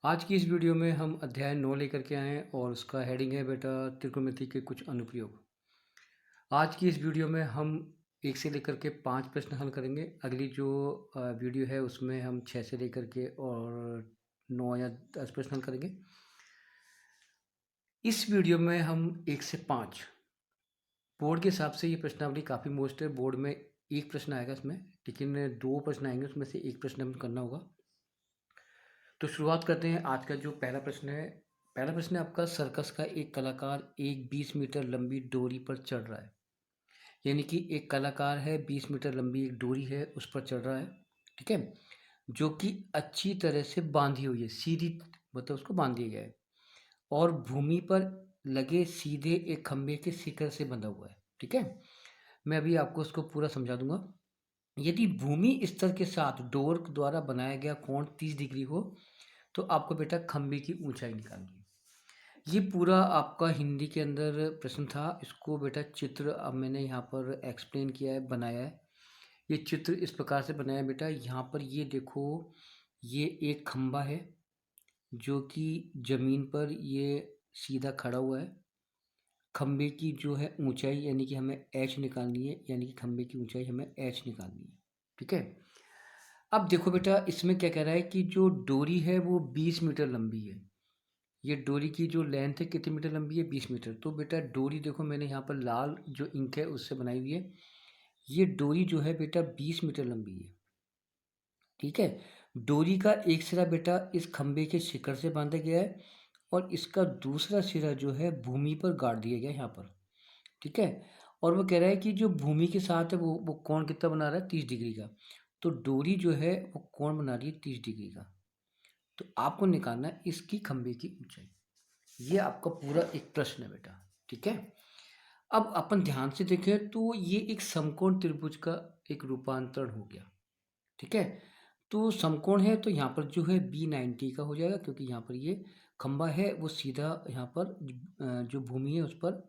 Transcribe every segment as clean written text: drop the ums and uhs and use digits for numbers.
आज की इस वीडियो में हम अध्याय 9 लेकर के आए हैं और उसका हेडिंग है बेटा त्रिकोणमिति के कुछ अनुप्रयोग। आज की इस वीडियो में हम 1 से लेकर के 5 प्रश्न हल करेंगे। अगली जो वीडियो है उसमें हम 6 से लेकर के और 9 या 10 प्रश्न हल करेंगे। इस वीडियो में हम 1 से 5 बोर्ड के हिसाब से ये प्रश्नावली काफ़ी मोस्ट है। बोर्ड में 1 प्रश्न आएगा इसमें, लेकिन 2 प्रश्न आएंगे, उसमें से 1 प्रश्न हमें करना होगा। तो शुरुआत करते हैं। आज का जो पहला प्रश्न है, पहला प्रश्न है आपका, सर्कस का एक कलाकार एक 20 मीटर लंबी डोरी पर चढ़ रहा है। यानी कि एक कलाकार है, 20 मीटर लंबी एक डोरी है, उस पर चढ़ रहा है, ठीक है, जो कि अच्छी तरह से बांधी हुई है, सीधी, मतलब उसको बांध दिया गया है और भूमि पर लगे सीधे एक खंभे के शिखर से बंधा हुआ है, ठीक है। मैं अभी आपको उसको पूरा समझा दूंगा। यदि भूमि स्तर के साथ डोर द्वारा बनाया गया कोण 30 डिग्री हो तो आपको बेटा खंभे की ऊंचाई निकालनी है। ये पूरा आपका हिंदी के अंदर प्रश्न था। इसको बेटा चित्र अब मैंने यहाँ पर एक्सप्लेन किया है, बनाया है। ये चित्र इस प्रकार से बनाया है बेटा। यहाँ पर ये देखो, ये एक खंभा है जो कि जमीन पर ये सीधा खड़ा हुआ है। खंभे की जो है ऊंचाई यानी कि हमें एच निकालनी है, यानी कि खंभे की ऊंचाई हमें एच निकालनी है, ठीक है। अब देखो बेटा, इसमें क्या कह रहा है कि जो डोरी है वो 20 मीटर लंबी है। ये डोरी की जो लेंथ है कितने मीटर लंबी है? 20 मीटर। तो बेटा डोरी देखो, मैंने यहाँ पर लाल जो इंक है उससे बनाई हुई है। ये डोरी जो है बेटा 20 मीटर लंबी है, ठीक है। डोरी का एक सिरा बेटा इस खंभे के शिखर से बांधा गया है और इसका दूसरा सिरा जो है भूमि पर गाड़ दिया गया है यहाँ पर, ठीक है। और वो कह रहा है कि जो भूमि के साथ है वो कोण कितना बना रहा है? 30 डिग्री का। तो डोरी जो है वो कोण बना रही है 30 डिग्री का। तो आपको निकालना है इसकी खंभे की ऊंचाई। ये आपका पूरा एक प्रश्न है बेटा, ठीक है। अब अपन ध्यान से देखें तो ये एक समकोण त्रिभुज का एक रूपांतरण हो गया, ठीक है। तो समकोण है तो यहाँ पर जो है B90 का हो जाएगा, क्योंकि यहाँ पर ये खंभा है वो सीधा यहाँ पर जो भूमि है उस पर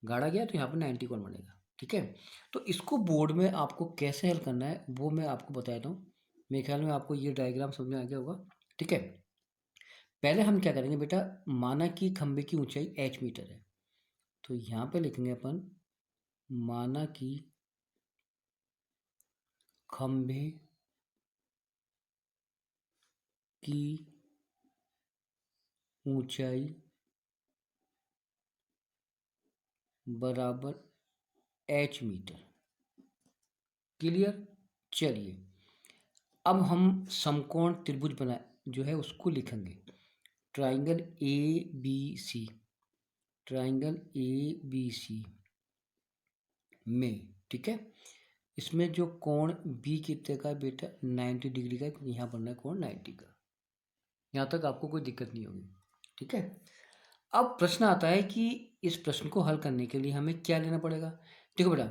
गाड़ा गया, तो यहाँ पर 90 कोण बनेगा, ठीक है। तो इसको बोर्ड में आपको कैसे हल करना है वो मैं आपको बताता हूँ। मेरे ख्याल में आपको ये डायग्राम समझ में आ गया होगा, ठीक है। पहले हम क्या करेंगे बेटा, माना कि खंभे की ऊंचाई h मीटर है, तो यहाँ पे लिखेंगे अपन, माना कि खंभे की ऊंचाई बराबर h मीटर। क्लियर? चलिए, अब हम समकोण त्रिभुज बना जो है उसको लिखेंगे। Triangle A B C, triangle A B C में, ठीक है, इसमें जो कोण बी कितने का है बेटा? 90 डिग्री का, क्योंकि यहाँ बनना है कोण 90 का। यहाँ तक आपको कोई दिक्कत नहीं होगी, ठीक है। अब प्रश्न आता है कि इस प्रश्न को हल करने के लिए हमें क्या लेना पड़ेगा। देखो बेटा,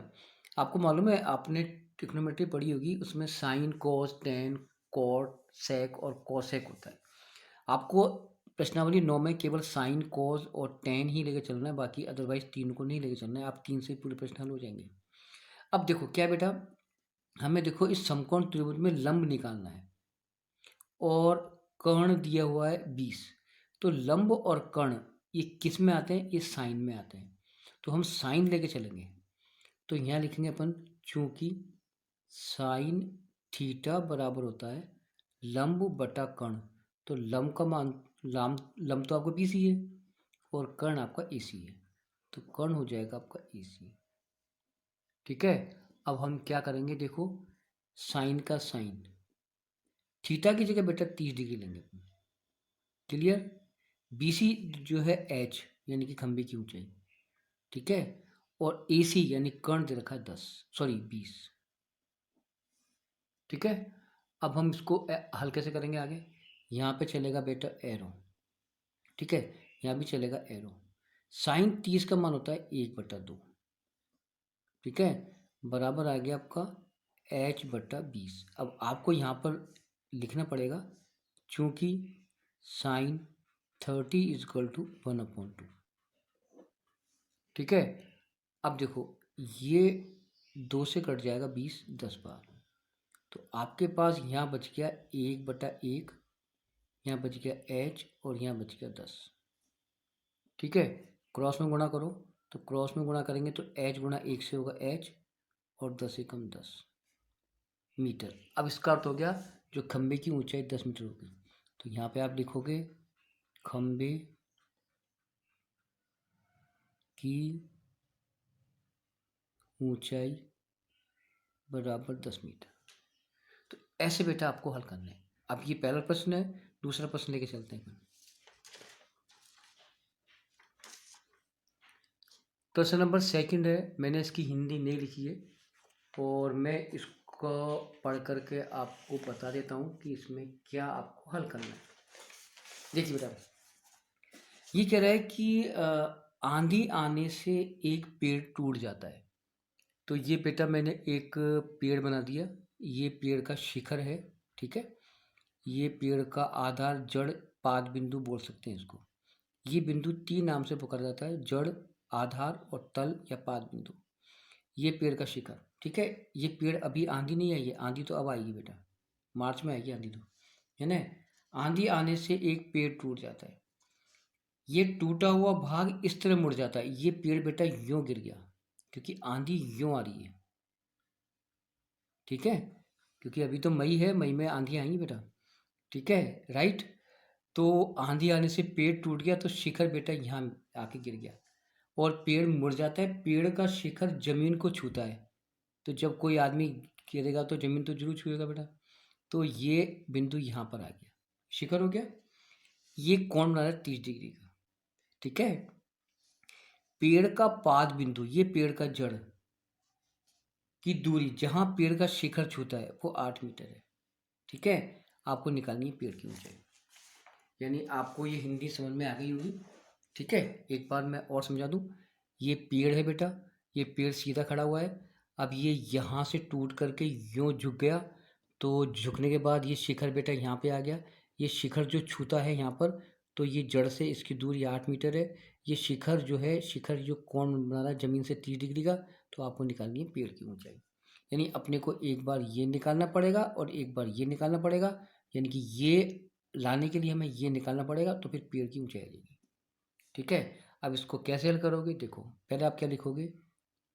आपको मालूम है, आपने ट्रिग्नोमेट्री पढ़ी होगी, उसमें साइन, कॉस, टेन, कॉट, सेक और कॉसेक होता है। आपको प्रश्नावली 9 में केवल साइन, कॉस और टेन ही लेकर चलना है, बाकी अदरवाइज तीन को नहीं लेकर चलना है। आप 3 से पूरे प्रश्न हल हो जाएंगे। अब देखो क्या बेटा, हमें देखो इस समकोण त्रिभुज में लंब निकालना है और कर्ण दिया हुआ है 20। तो लंब और कर्ण ये किस में आते हैं? ये साइन में आते हैं। तो हम साइन लेके चलेंगे। तो यहाँ लिखेंगे अपन, चूंकि साइन थीटा बराबर होता है लंब बटा कर्ण। तो लंब का मान, लंब तो आपका 20 ही है और कर्ण आपका AC है, तो कर्ण हो जाएगा आपका AC, ठीक है। अब हम क्या करेंगे, देखो, साइन का साइन, थीटा की जगह बेटा 30 डिग्री लेंगे अपन। क्लियर? BC जो है H यानी कि खंभे की ऊंचाई, ठीक है, और AC यानी कर्ण दे रखा है 10, सॉरी 20, ठीक है। अब हम इसको हल कैसे करेंगे आगे? यहाँ पे चलेगा बेटा एरो, ठीक है, यहाँ भी चलेगा एरो। साइन 30 का मान होता है 1/2, ठीक है, बराबर आ गया आपका H/20। अब आपको यहाँ पर लिखना पड़ेगा, चूंकि साइन 30 = 1/2, ठीक है। अब देखो, ये 2 से कट जाएगा 20, 10 बार, तो आपके पास यहाँ बच गया 1/1 यहाँ बच गया h और यहाँ बच गया 10। ठीक है, क्रॉस में गुणा करो, तो क्रॉस में गुणा करेंगे तो h गुणा 1 से होगा h और 10 एकम 10 मीटर। अब इसका अर्थ हो गया जो खंबे की ऊंचाई 10 मीटर होगी। तो यहाँ पे आप लिखोगे खंबे की ऊंचाई बराबर 10 मीटर। तो ऐसे बेटा आपको हल करना है। अब ये पहला प्रश्न है, दूसरा प्रश्न लेके चलते हैं। प्रश्न नंबर सेकंड है, मैंने इसकी हिंदी नहीं लिखी है और मैं इसको पढ़ करके आपको बता देता हूँ कि इसमें क्या आपको हल करना है। देखिए बेटा, ये कह रहा है कि आंधी आने से एक पेड़ टूट जाता है। तो ये बेटा मैंने एक पेड़ बना दिया, ये पेड़ का शिखर है। ठीक है, ये पेड़ का आधार, जड़, पाद बिंदु बोल सकते हैं इसको। ये बिंदु 3 नाम से पुकारा जाता है, जड़, आधार और तल या पाद बिंदु। ये पेड़ का शिखर। ठीक है, ये पेड़ अभी आंधी नहीं आई है, आंधी तो अब आएगी बेटा, मार्च में आएगी आंधी तो, है ना। आंधी आने से एक पेड़ टूट जाता है, ये टूटा हुआ भाग इस तरह मुड़ जाता है। ये पेड़ बेटा यूं गिर गया क्योंकि आंधी यूं आ रही है। ठीक है, क्योंकि अभी तो मई है, मई में आंधी आएंगी बेटा। ठीक है, राइट। तो आंधी आने से पेड़ टूट गया तो शिखर बेटा यहाँ आके गिर गया और पेड़ मुड़ जाता है। पेड़ का शिखर जमीन को छूता है, तो जब कोई आदमी गिरेगा तो जमीन तो जरूर छूएगा बेटा। तो ये बिंदु यहाँ पर आ गया, शिखर हो गया। ये कोण बना रहा है 30 डिग्री का। ठीक है, पेड़ का पाद बिंदु, ये पेड़ का जड़ की दूरी जहां पेड़ का शिखर छूता है वो 8 मीटर है। ठीक है, आपको निकालनी है पेड़ की ऊंचाई। यानी आपको ये हिंदी समझ में आ गई होगी। ठीक है, एक बार मैं और समझा दूं। ये पेड़ है बेटा, ये पेड़ सीधा खड़ा हुआ है। अब ये यहाँ से टूट करके यूं झुक गया, तो झुकने के बाद ये शिखर बेटा यहाँ पे आ गया। ये शिखर जो छूता है यहाँ पर, तो ये जड़ से इसकी दूरी 8 मीटर है। ये शिखर जो है, शिखर जो कोण बना रहा है जमीन से 30 डिग्री का, तो आपको निकालनी है पेड़ की ऊंचाई। यानी अपने को एक बार ये निकालना पड़ेगा और एक बार ये निकालना पड़ेगा। यानी कि ये लाने के लिए हमें ये निकालना पड़ेगा, तो फिर पेड़ की ऊंचाई आ जाएगी। ठीक है, अब इसको कैसे हल करोगे, देखो पहले आप क्या लिखोगे,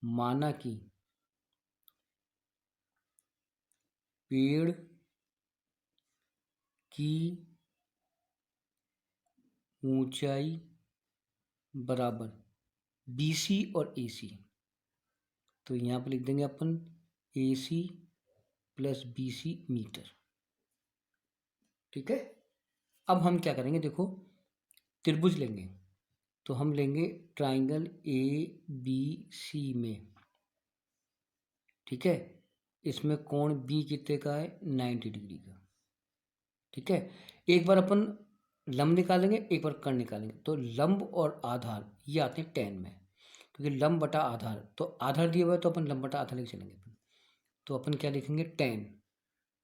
माना कि पेड़ की ऊंचाई बराबर BC और AC। तो यहाँ पर लिख देंगे अपन AC प्लस BC मीटर। ठीक है, अब हम क्या करेंगे, देखो त्रिभुज लेंगे, तो हम लेंगे ट्राइंगल ABC में। ठीक है, इसमें कोण B कितने का है, 90 डिग्री का। ठीक है, एक बार अपन लंब निकालेंगे, एक बार कर्ण निकालेंगे। तो लंब और आधार ये आते हैं tan में, क्योंकि लंब बटा आधार, तो आधार दिया हुआ है तो अपन लंब बटा आधार लेके चलेंगे अपन। तो अपन क्या लिखेंगे, tan।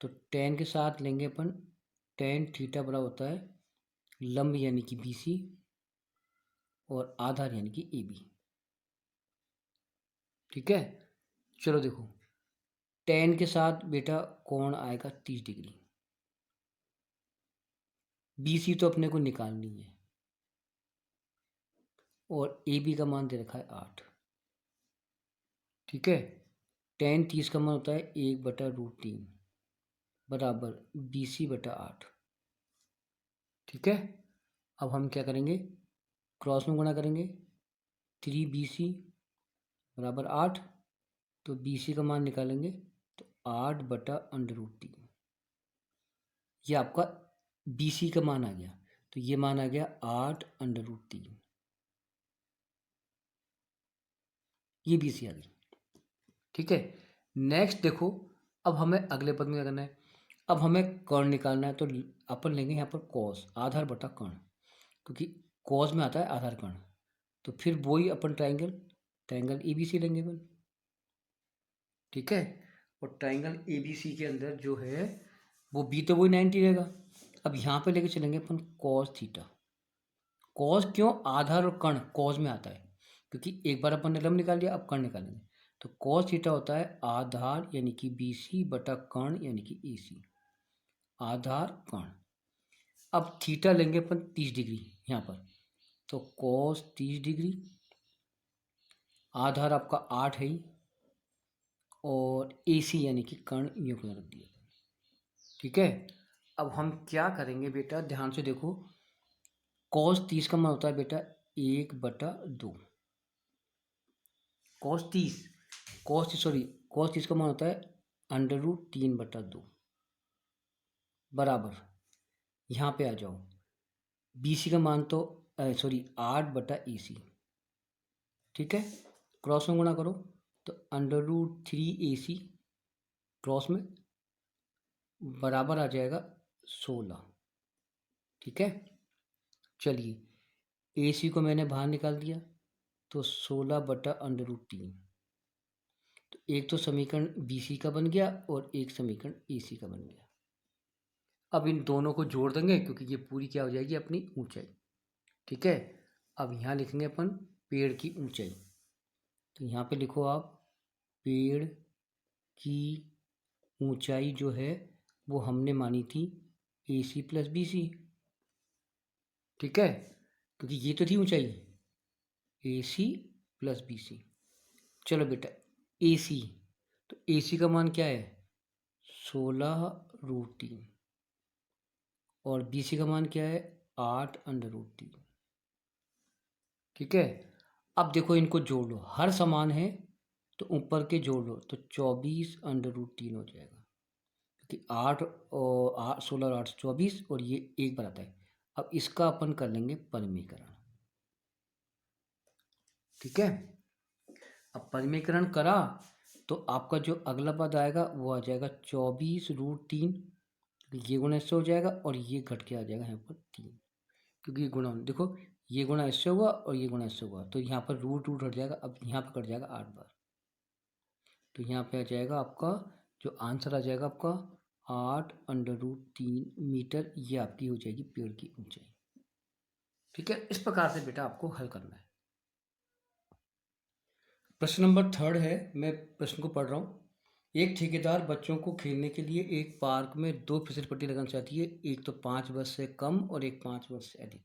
तो tan के साथ लेंगे अपन tan थीटा बड़ा होता है लंब यानी कि BC और आधार यानी कि AB। ठीक है, चलो देखो, tan के साथ बेटा कोण आएगा 30 डिग्री। BC तो अपने को निकालनी है और AB का मान दे रखा है 8। ठीक है, tan 30 का मान होता है 1/√3 बराबर BC बटा 8। ठीक है, अब हम क्या करेंगे, क्रॉस में गुणा करेंगे, 3BC बराबर 8। तो BC का मान निकालेंगे तो 8/√3। ये आपका BC का मान आ गया, तो ये मान आ गया 8/√3। ये BC आ गई। ठीक है, नेक्स्ट देखो, अब हमें अगले पद में क्या करना है, अब हमें कर्ण निकालना है। तो अपन लेंगे यहाँ पर कॉस, आधार बटा कर्ण, क्योंकि कॉस में आता है आधार कर्ण। तो फिर वही अपन ट्राइंगल ABC लेंगे अपन। ठीक है, और ट्राइंगल ABC के अंदर जो है वो B तो वही 90 रहेगा। अब यहाँ पे लेके चलेंगे अपन कॉस थीटा। कॉस क्यों, आधार और कर्ण कॉस में आता है, क्योंकि एक बार अपन ने लंब निकाल लिया, अब कर्ण निकालेंगे। तो कॉस थीटा होता है आधार यानी कि BC बटा कर्ण यानी कि AC। आधार कर्ण। अब थीटा लेंगे अपन 30 डिग्री यहाँ पर, तो cos 30 डिग्री, आधार आपका 8 है ही, और AC यानी कि कर्ण यूँ कर रख दिया। ठीक है, अब हम क्या करेंगे बेटा, ध्यान से देखो, cos 30 का मान होता है बेटा 1/2, cos 30 का मान होता है √3/2 बराबर, यहाँ पे आ जाओ, BC का मान तो 8/AC, ठीक है, क्रॉस में गुणा करो तो √3AC क्रॉस में बराबर आ जाएगा 16। ठीक है, चलिए AC को मैंने बाहर निकाल दिया, तो 16/√3, तो एक तो समीकरण BC का बन गया और एक समीकरण AC का बन गया। अब इन दोनों को जोड़ देंगे क्योंकि ये पूरी क्या हो जाएगी, अपनी ऊंचाई। ठीक है, अब यहाँ लिखेंगे अपन पेड़ की ऊंचाई, तो यहाँ पे लिखो आप, पेड़ की ऊंचाई जो है वो हमने मानी थी AC + BC। ठीक है, क्योंकि ये तो थी ऊंचाई AC + BC। चलो बेटा AC, तो AC का मान क्या है 16√3 और BC का मान क्या है 8√3। ठीक है, अब देखो इनको जोड़ लो, हर समान है तो ऊपर के जोड़ लो, तो 24√3 हो जाएगा, क्योंकि 8 और 16 और 8 24 और ये 1 बनाता है। अब इसका अपन कर लेंगे परिमीकरण। ठीक है, अब परिमीकरण करा तो आपका जो अगला पद आएगा वो आ जाएगा 24√3, ये गुणा इससे हो जाएगा और ये घट के आ जाएगा यहाँ पर 3, क्योंकि ये गुणा, देखो ये गुणा इससे हुआ और ये गुणा इससे हुआ, तो यहाँ पर रूट हट जाएगा, अब यहाँ पर कट जाएगा 8 बार, तो यहाँ पे आ जाएगा आपका जो आंसर आ जाएगा आपका 8√3 मीटर, ये आपकी हो जाएगी पेड़ की ऊंचाई। ठीक है, इस प्रकार से बेटा आपको हल करना है। प्रश्न नंबर 3 है, मैं प्रश्न को पढ़ रहा हूँ। एक ठेकेदार बच्चों को खेलने के लिए एक पार्क में 2 फिसल पट्टी लगाना चाहती है, एक तो 5 वर्ष से कम और एक 5 वर्ष से अधिक।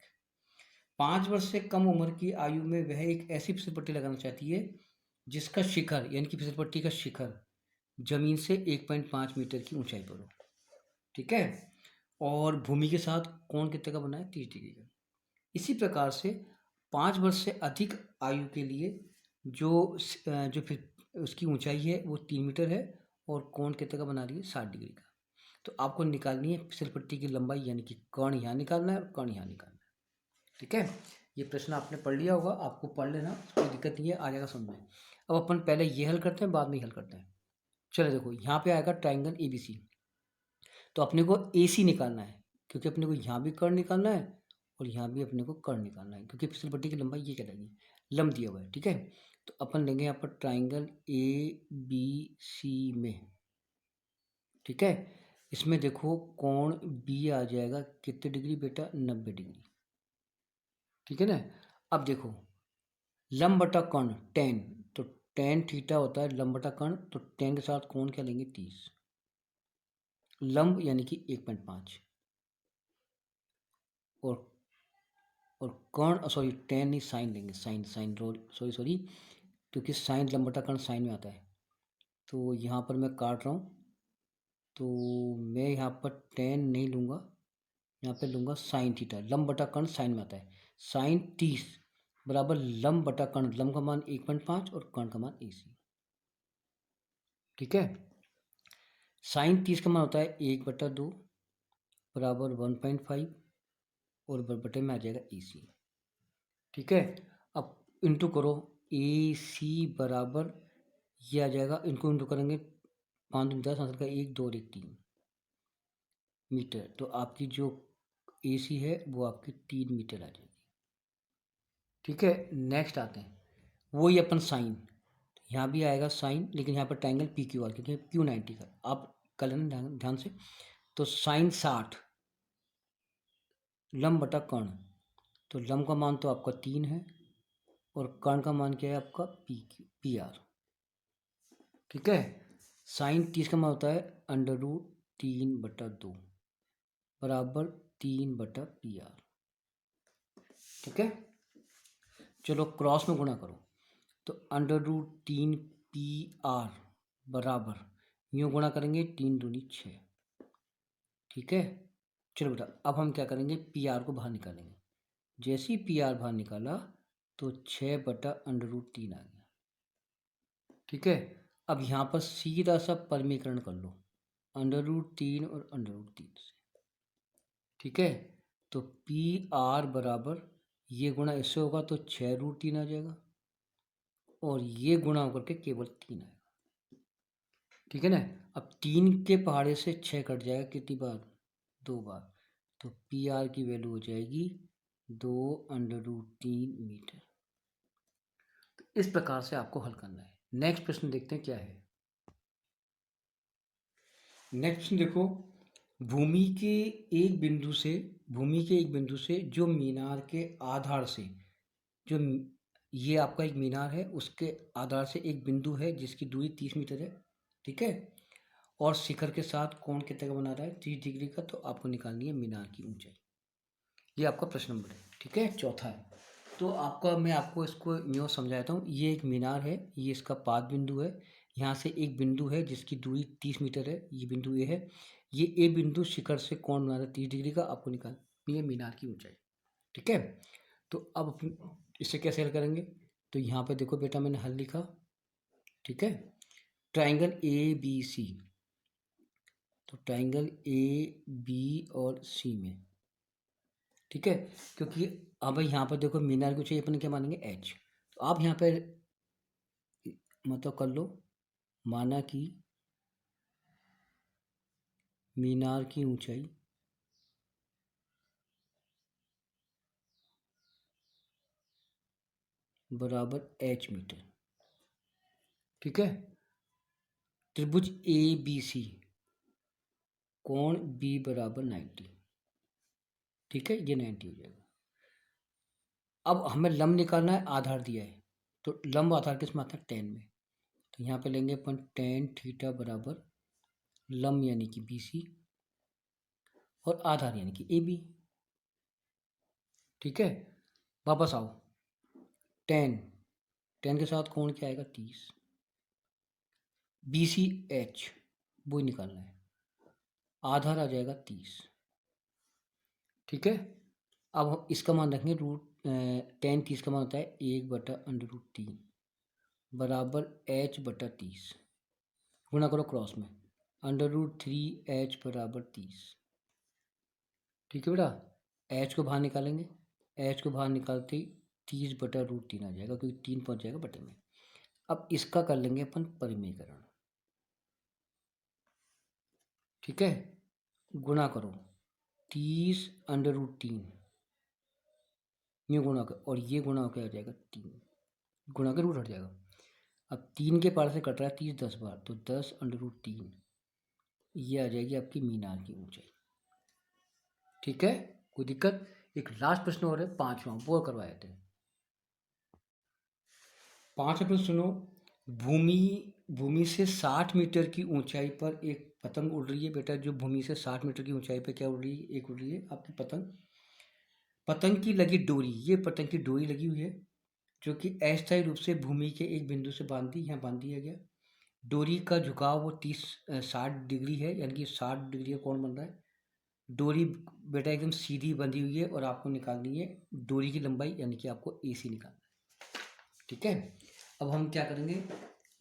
5 वर्ष से कम उम्र की आयु में वह एक ऐसी फिसल पट्टी लगाना चाहती है जिसका शिखर यानी कि फिसल पट्टी का शिखर जमीन से 1.5 मीटर की ऊंचाई पर हो। ठीक है, और भूमि के साथ कोण कितने का बना है 30 डिग्री का। इसी प्रकार से 5 वर्ष से अधिक आयु के लिए जो फिर उसकी ऊंचाई है वो 3 मीटर है और कोण कितने का बना रही है 60 डिग्री का। तो आपको निकालनी है फिसल पट्टी की लंबाई, यानी कि कर्ण यहाँ निकालना है और कर्ण यहाँ निकालना है। ठीक है, ये प्रश्न आपने पढ़ लिया होगा, आपको पढ़ लेना, कोई दिक्कत नहीं है, आ जाएगा समझ में। अब अपन पहले ये हल करते हैं, बाद में हल करते हैं। चलो देखो, यहाँ पे आएगा ट्राइंगल ABC, तो अपने को AC निकालना है, क्योंकि अपने को यहाँ भी कर्ण निकालना है और यहाँ भी अपने को कर्ण निकालना है, क्योंकि फिसल पट्टी की लंबाई ये कहलाएगी, लंब दिया हुआ है। ठीक है, तो अपन लेंगे यहाँ पर ट्राइंगल ABC में। ठीक है, इसमें देखो कोण B आ जाएगा कितने डिग्री बेटा 90 डिग्री। ठीक है ना, अब देखो लंब बटा कर्ण tan, तो tan थीटा होता है लंब बटा कर्ण, तो tan के साथ कोण क्या लेंगे 30, लंब यानी कि 1.5, और कर्ण सॉरी tan नहीं साइन लेंगे, साइन साइन सॉरी क्योंकि साइन लंब बटा कर्ण साइन में आता है, तो यहाँ पर मैं काट रहा हूँ, तो मैं यहाँ पर tan नहीं लूँगा, यहाँ पे लूँगा साइन थीटा, लंब बटा कर्ण साइन में आता है, साइन 30 बराबर लंब बटा कर्ण, लंब का मान 1.5 और कर्ण का मान AC। ठीक है, साइन 30 का मान होता है 1/2 बराबर 1.5 और बटे में आ जाएगा AC। ठीक है, अब इंटू करो AC बराबर ये आ जाएगा, इनको इंटू करेंगे 5 10 का 1 2 और 1 3 मीटर, तो आपकी जो AC है वो आपकी 3 मीटर आ जाएगी। ठीक है, नेक्स्ट आते हैं, वही अपन साइन, यहाँ भी आएगा साइन, लेकिन यहाँ पर ट्रायंगल PQR, क्योंकि Q90 का आप कर लेना ध्यान से, तो साइन 60 लंब बटा कर्ण, तो लंब का मान तो आपका 3 है और कर्ण का मान क्या है आपका PR। ठीक है, साइन 30 का मान होता है √3/2 बराबर 3/PR। ठीक है, चलो क्रॉस में गुणा करो तो √3PR बराबर, यूँ गुणा करेंगे 3 दूनी 6। ठीक है, चलो बेटा अब हम क्या करेंगे, PR को बाहर निकालेंगे। जैसे ही PR बाहर निकाला तो 6/√3 आ गया। ठीक है, अब यहाँ पर सीधा सा परमीकरण कर लो √3 और √3 से। ठीक है, तो PR बराबर ये गुणा इससे होगा तो 6√3 आ जाएगा और ये गुणा होकर के केवल 3 आएगा। ठीक है ना, अब 3 के पहाड़े से 6 कट जाएगा कितनी बार, 2 बार, तो PR की वैल्यू हो जाएगी 2√3 मीटर। तो इस प्रकार से आपको हल करना है। नेक्स्ट प्रश्न देखते हैं क्या है। नेक्स्ट प्रश्न देखो, भूमि के एक बिंदु से जो मीनार के आधार से, जो ये आपका एक मीनार है, उसके आधार से एक बिंदु है जिसकी दूरी 30 मीटर है। ठीक है, और शिखर के साथ कोण कितने का बना रहा है, 30 डिग्री का। तो आपको निकालनी है मीनार की ऊंचाई। ये आपका प्रश्न नंबर है। ठीक है, चौथा है। तो मैं आपको इसको यूँ समझाता हूँ। ये एक मीनार है, ये इसका पाद बिंदु है। यहाँ से एक बिंदु है जिसकी दूरी 30 मीटर है, ये बिंदु ए है। ये ए बिंदु शिखर से कोण बना रहा है 30 डिग्री का। आपको निकालनी है मीनार की ऊंचाई। ठीक है, तो अब इसे कैसे हल करेंगे, तो यहाँ पे देखो बेटा मैंने हल लिखा। ठीक है, ट्राइंगल ABC, तो ट्राइंगल AB और C में। ठीक है, क्योंकि अब यहाँ पर देखो मीनार की ऊंचाई अपन क्या मानेंगे, H। तो आप यहाँ पे मतलब कर लो, माना कि मीनार की ऊंचाई बराबर H मीटर। ठीक है, त्रिभुज ABC कोण B बराबर 90। ठीक है, ये 90 हो जाएगा। अब हमें लंब निकालना है, आधार दिया है, तो लंब आधार किस में आता है, tan में। तो यहाँ पे लेंगे अपन tan थीटा बराबर लंब यानी कि BC और आधार यानी कि AB। ठीक है, वापस आओ, tan के साथ कोण क्या आएगा, 30। BCH वो निकालना है, आधार आ जाएगा 30। ठीक है, अब हम इसका मान रखेंगे tan 30 का मान होता है 1/√3 बराबर H/30। गुणा करो क्रॉस में, √3H बराबर 30। ठीक है बेटा, H को बाहर निकालेंगे, H को बाहर निकालते ही 30/√3 आ जाएगा, क्योंकि 3 पहुंच जाएगा बटे में। अब इसका कर लेंगे अपन परिमेयकरण। ठीक है, गुणा करो 30√3, ये गुणा कर और ये गुणा क्या हो जाएगा, 3, गुणा के रूट हट जाएगा। अब 3 के पार से कट रहा है 30 10 बार, तो 10√3, ये आ जाएगी आपकी मीनार की ऊंचाई। ठीक है, कोई दिक्कत। एक लास्ट प्रश्न और है, 5वां, वो करवाए थे। 5वां प्रश्न सुनो, भूमि से 60 मीटर की ऊंचाई पर एक पतंग उड़ रही है। बेटा जो भूमि से 60 मीटर की ऊंचाई पर क्या उड़ रही है, एक उड़ रही है आपकी पतंग। पतंग की लगी डोरी, ये पतंग की डोरी लगी हुई है जो कि अस्थायी रूप से भूमि के एक बिंदु से यहाँ बांध दिया गया। डोरी का झुकाव वो 60 डिग्री है, यानी कि 60 डिग्री का कोण बन रहा है। डोरी बेटा एकदम सीधी बंधी हुई है और आपको निकालनी है डोरी की लंबाई, यानी कि आपको AC निकालना है। ठीक है, अब हम क्या करेंगे,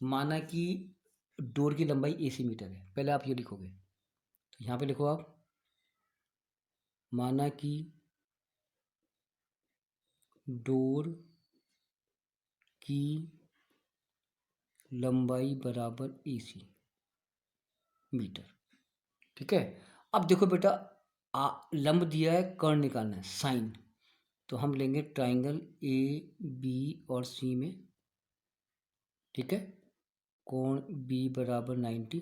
माना कि डोर की लंबाई AC मीटर है। पहले आप ये लिखोगे, तो यहाँ पे लिखो आप, माना कि डोर की लंबाई बराबर AC मीटर। ठीक है, अब देखो बेटा लंब दिया है, कर्ण निकालना है, साइन। तो हम लेंगे ट्राइंगल AB और C में। ठीक है, कोण B बराबर 90।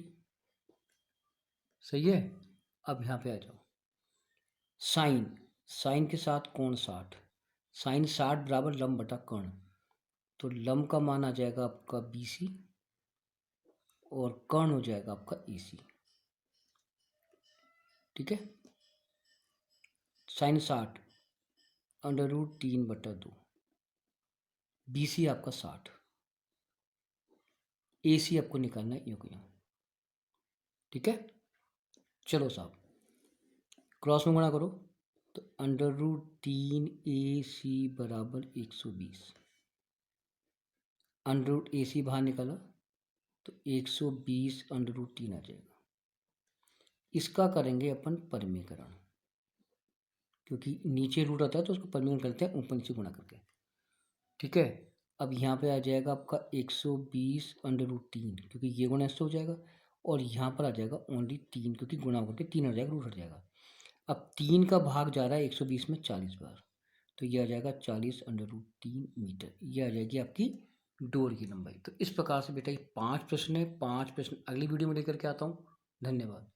सही है, अब यहाँ पे आ जाओ, साइन के साथ कोण 60, साइन 60 बराबर लंब बटा कर्ण। तो लंब का मान आ जाएगा आपका BC और कर्ण हो जाएगा आपका AC। ठीक है, साइन 60 √3/2, BC आपका 60, AC आपको निकालना है योग यहाँ। ठीक है, चलो साहब क्रॉस में गुणा करो तो √3AC बराबर 120, √AC बाहर निकाला तो 120 √3 आ जाएगा। इसका करेंगे अपन परमीकरण, क्योंकि नीचे रूट आता है तो उसको परमीकरण करते हैं ऊपर नीचे गुणा करके। ठीक है, अब यहाँ पे आ जाएगा आपका 120 √3, क्योंकि ये गुणा इससे हो जाएगा, और यहाँ पर आ जाएगा ओनली 3, क्योंकि गुणा होकर 3 हो जाएगा, रूट हट जाएगा। अब 3 का भाग जा रहा है 120 में 40 बार, तो ये आ जाएगा 40 √3 मीटर। ये आ जाएगी आपकी डोर की लंबाई। तो इस प्रकार से बेटा ये 5 प्रश्न है। 5 प्रश्न अगली वीडियो में लेकर के आता हूँ। धन्यवाद।